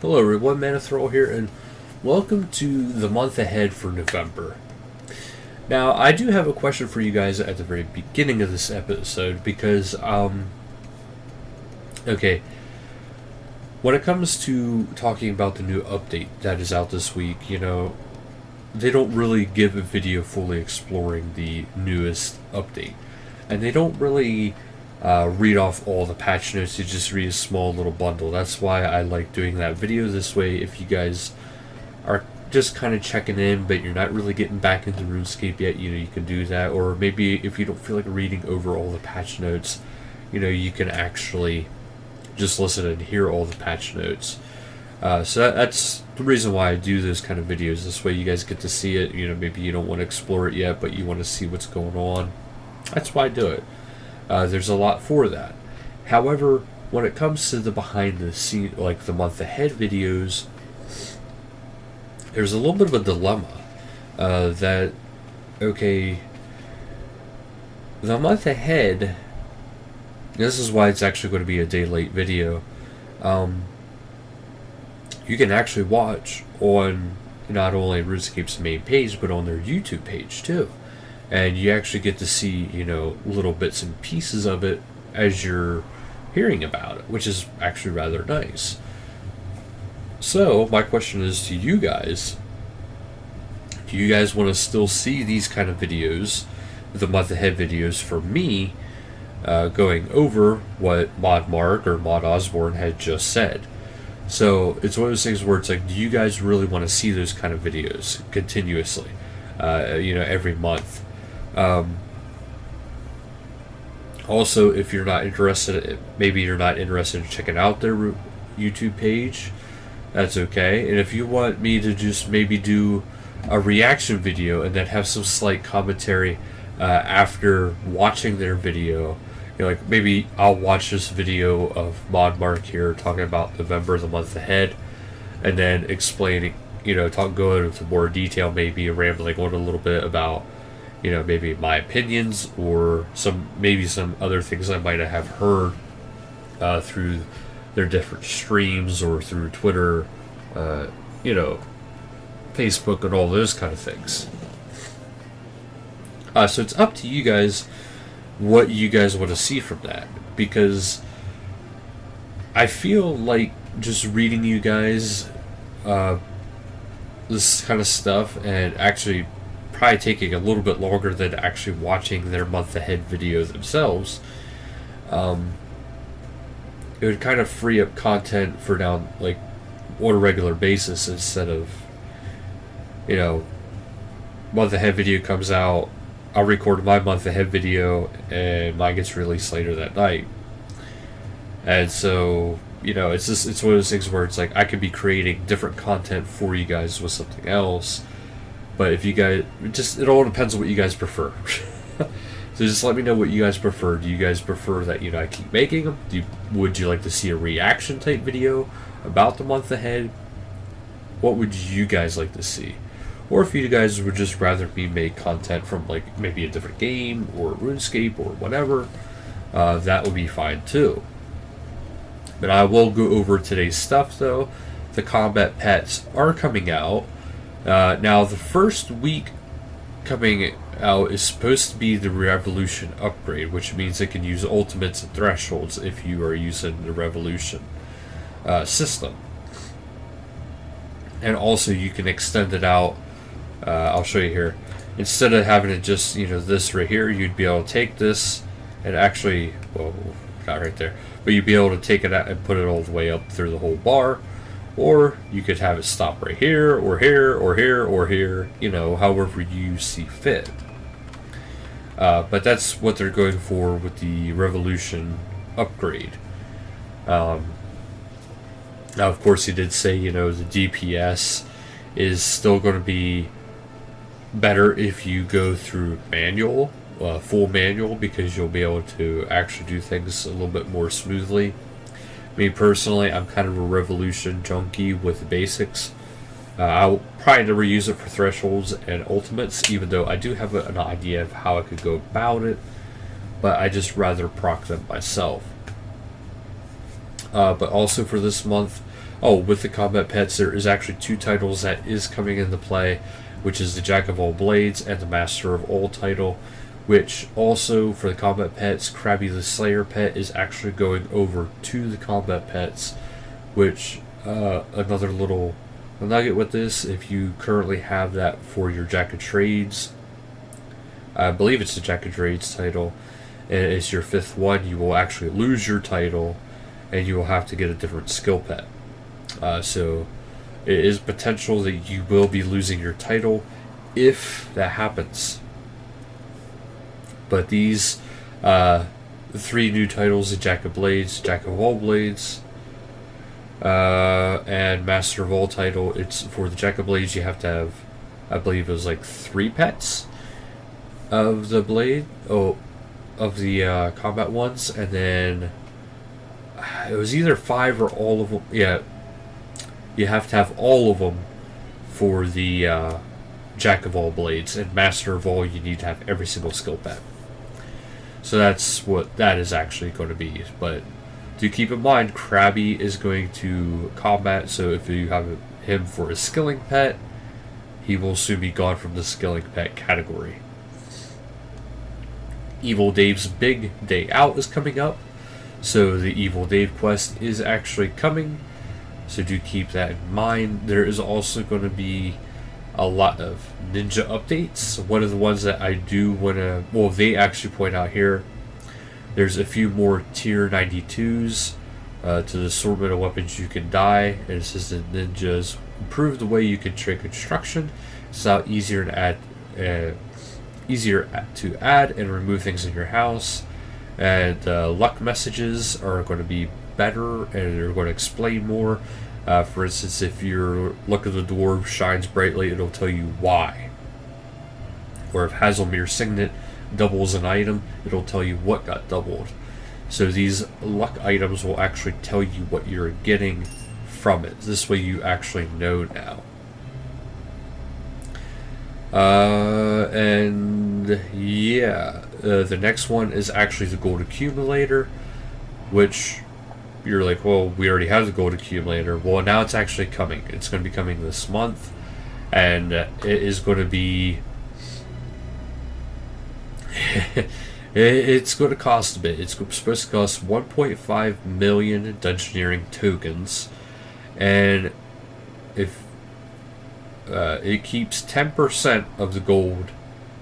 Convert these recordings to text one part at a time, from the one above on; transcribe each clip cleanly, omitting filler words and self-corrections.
Hello everyone, Manithral here, and welcome to the month ahead for November. Now, I do have a question for you guys at the very beginning of this episode because, okay, when it comes to talking about the new update that is out this week, they don't really give a video fully exploring the newest update. And they don't really read off all the patch notes. You just read a small little bundle. That's why I like doing that video this way. If you guys are just kind of checking in, but you're not really getting back into RuneScape yet, you can do that. Or maybe if you don't feel like reading over all the patch notes, you can actually just listen and hear all the patch notes. So that's the reason why I do those kind of videos. This way you guys get to see it. Maybe you don't want to explore it yet, but you want to see what's going on. That's why I do it. There's a lot for that. However, when it comes to the behind the scene, like the month ahead videos, there's a little bit of a dilemma that, okay, the month ahead, this is why it's actually going to be a day late video, you can actually watch on not only RuneScape's main page, but on their YouTube page too. And you actually get to see, little bits and pieces of it as you're hearing about it, which is actually rather nice. So, my question is to you guys, do you guys want to still see these kind of videos, the month ahead videos for me, going over what Mod Mark or Mod Osborne had just said? So, it's one of those things where it's like, do you guys really want to see those kind of videos continuously, every month? Also, if you're not interested, maybe you're not interested in checking out their YouTube page, that's okay. And if you want me to just maybe do a reaction video and then have some slight commentary after watching their video, like maybe I'll watch this video of Mod Mark here talking about November, the month ahead, and then explaining, go into more detail, maybe rambling on a little bit about maybe my opinions or some other things I might have heard through their different streams or through Twitter, Facebook and all those kind of things. So it's up to you guys what you guys want to see from that, because I feel like just reading you guys this kind of stuff and actually probably taking a little bit longer than actually watching their month ahead video themselves, it would kind of free up content for down like on a regular basis instead of month ahead video comes out, I'll record my month ahead video and mine gets released later that night. And so it's one of those things where it's like I could be creating different content for you guys with something else. But if you guys, it all depends on what you guys prefer. So just let me know what you guys prefer. Do you guys prefer that, I keep making them? Would you like to see a reaction type video about the month ahead? What would you guys like to see? Or if you guys would just rather me make content from like maybe a different game or RuneScape or whatever, that would be fine too. But I will go over today's stuff though. The combat pets are coming out. Now, the first week coming out is supposed to be the Revolution upgrade, which means it can use ultimates and thresholds if you are using the Revolution system. And also, you can extend it out. I'll show you here. Instead of having it just, this right here, you'd be able to take this and actually, well, not right there, but you'd be able to take it out and put it all the way up through the whole bar. Or you could have it stop right here, or here, or here, or here, however you see fit. But that's what they're going for with the Revolution upgrade. Now, of course, he did say, the DPS is still going to be better if you go through manual, full manual, because you'll be able to actually do things a little bit more smoothly. Me personally, I'm kind of a Revolution junkie with the basics. I'll probably never use it for thresholds and ultimates, even though I do have an idea of how I could go about it, but I just rather proc them myself. But also for this month, with the combat pets, there is actually 2 titles that is coming into play, which is the Jack of All Blades and the Master of All title, which also for the combat pets, Krabby the Slayer pet is actually going over to the combat pets, which another little nugget with this, if you currently have that for your Jack of Trades, I believe it's the Jack of Trades title, and it's your 5th one, you will actually lose your title and you will have to get a different skill pet. So it is potential that you will be losing your title if that happens. But these 3 new titles, the Jack of Blades, Jack of All Blades, and Master of All title, it's for the Jack of Blades you have to have, I believe it was like 3 pets of the blade, of the combat ones, and then it was either 5 or all of them. Yeah, you have to have all of them for the Jack of All Blades, and Master of All you need to have every single skill pet. So that's what that is actually going to be. But do keep in mind, Krabby is going to combat, so if you have him for a skilling pet, he will soon be gone from the skilling pet category. Evil Dave's Big Day Out is coming up, so the Evil Dave quest is actually coming, so do keep that in mind. There is also going to be a lot of ninja updates. One of the ones that I do want to, well, they actually point out here, there's a few more tier 92s to the assortment of weapons you can dye, and it says the ninjas improve the way you can trade construction. It's now easier to add and remove things in your house, and luck messages are going to be better, and they're going to explain more. For instance, if your luck of the dwarf shines brightly, it'll tell you why. Or if Hazelmere's signet doubles an item, it'll tell you what got doubled. So these luck items will actually tell you what you're getting from it. This way you actually know now. And yeah, the next one is actually the gold accumulator, which you're like, well, we already have the gold accumulator. Well, now it's actually coming. It's going to be coming this month, and it is going to be it's going to cost a bit. It's supposed to cost 1.5 million Dungeoneering tokens, and if it keeps 10% of the gold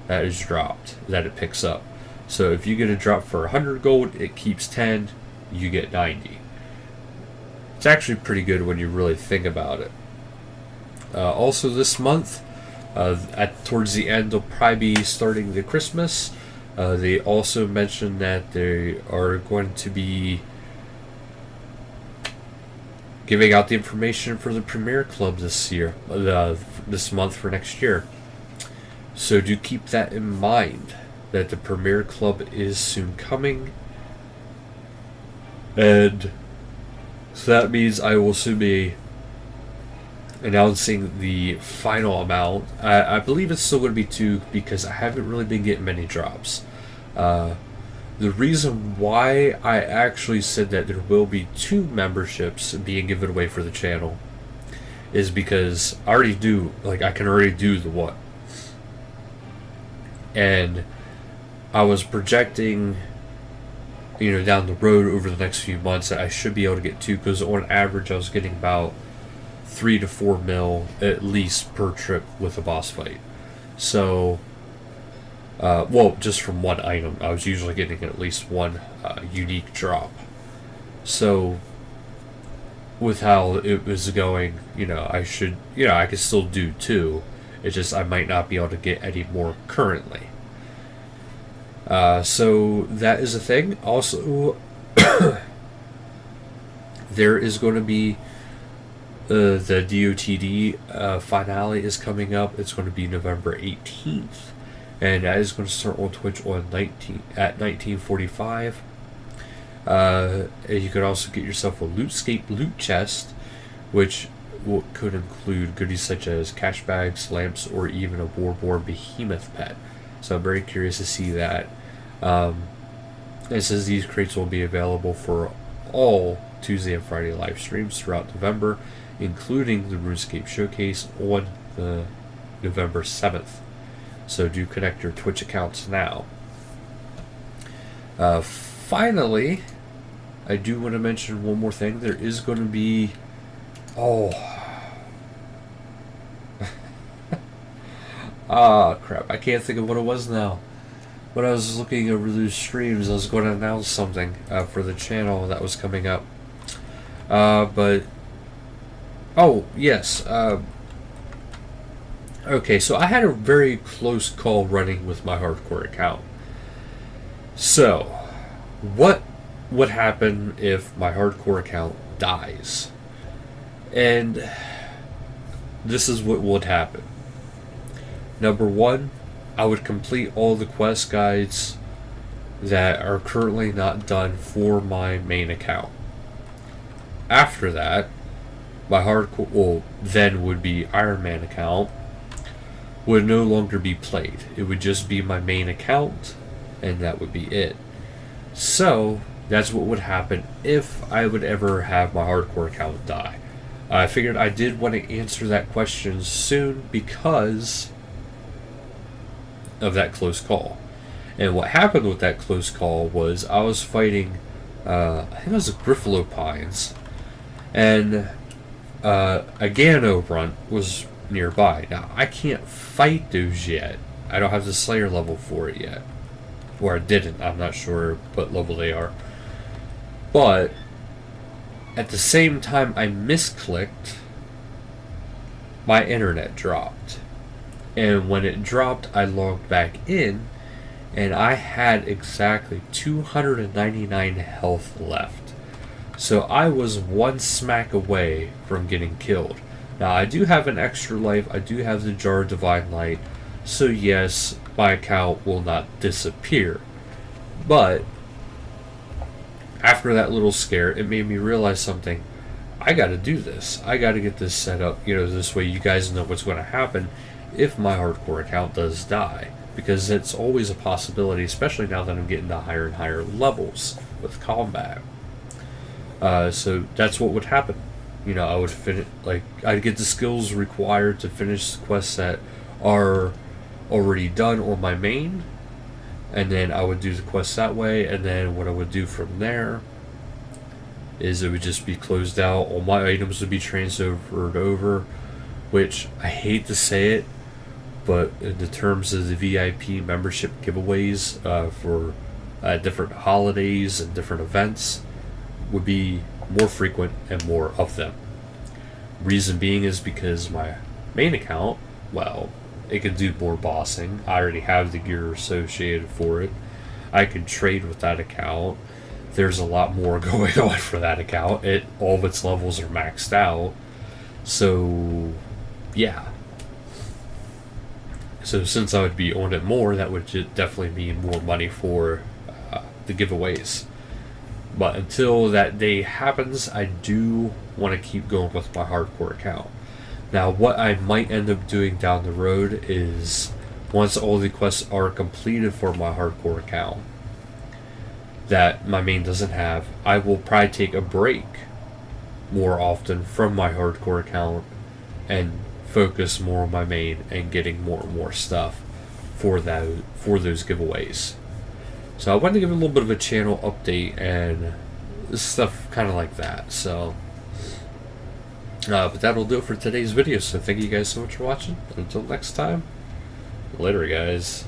that is dropped, that it picks up. So if you get a drop for 100 gold, it keeps 10, you get 90. It's actually pretty good when you really think about it. Also this month, towards the end, they'll probably be starting the Christmas. They also mentioned that they are going to be giving out the information for the Premier Club this year, this month for next year. So do keep that in mind, that the Premier Club is soon coming. And so that means I will soon be announcing the final amount. I believe it's still going to be 2 because I haven't really been getting many drops. The reason why I actually said that there will be 2 memberships being given away for the channel is because I already do, I can already do the one. And I was projecting, down the road over the next few months that I should be able to get 2, because on average I was getting about 3 to 4 mil at least per trip with a boss fight. So, just from one item, I was usually getting at least 1 unique drop. So, with how it was going, I could still do 2. It's just I might not be able to get any more currently. So that is a thing. Also, there is going to be the DOTD finale is coming up. It's going to be November 18th, and that is going to start on Twitch at 19:45. You could also get yourself a Lootscape loot chest, which could include goodies such as cash bags, lamps, or even a Warborn Behemoth pet. So I'm very curious to see that. It says these crates will be available for all Tuesday and Friday live streams throughout November, including the RuneScape Showcase on the November 7th. So do connect your Twitch accounts now. Finally, I do want to mention one more thing. There is going to be... crap. I can't think of what it was now. When I was looking over those streams, I was going to announce something for the channel that was coming up. But... Oh, yes. Okay, so I had a very close call running with my hardcore account. So, what would happen if my hardcore account dies? And this is what would happen. Number one, I would complete all the quest guides that are currently not done for my main account. After that, my hardcore, well, then would be Iron Man account, would no longer be played. It would just be my main account, and that would be it. So, that's what would happen if I would ever have my hardcore account die. I figured I did want to answer that question soon because of that close call. And what happened with that close call was I was fighting, I think it was the Griffalo Pines, and a Gano runt was nearby. Now, I can't fight those yet. I don't have the Slayer level for it yet. Or I didn't. I'm not sure what level they are. But at the same time I misclicked, my internet dropped. And when it dropped, I logged back in, and I had exactly 299 health left. So I was one smack away from getting killed. Now, I do have an extra life. I do have the Jar of Divine Light. So yes, my account will not disappear. But after that little scare, it made me realize something. I got to do this. I got to get this set up. This way you guys know what's going to happen if my hardcore account does die. Because it's always a possibility, especially now that I'm getting to higher and higher levels with combat. So that's what would happen. I would finish, I'd get the skills required to finish the quests that are already done on my main, and then I would do the quests that way, and then what I would do from there is it would just be closed out. All my items would be transferred over, which I hate to say it, but in the terms of the VIP membership giveaways for different holidays and different events would be more frequent and more of them. Reason being is because my main account, well, it can do more bossing. I already have the gear associated for it. I can trade with that account. There's a lot more going on for that account. All of its levels are maxed out. So, yeah. So since I would be on it more, that would definitely mean more money for the giveaways. But until that day happens, I do want to keep going with my hardcore account. Now, what I might end up doing down the road is, once all the quests are completed for my hardcore account that my main doesn't have, I will probably take a break more often from my hardcore account and focus more on my main and getting more and more stuff for those giveaways. So I wanted to give a little bit of a channel update and stuff kind of like that. So, but that'll do it for today's video. So thank you guys so much for watching. Until next time, later guys.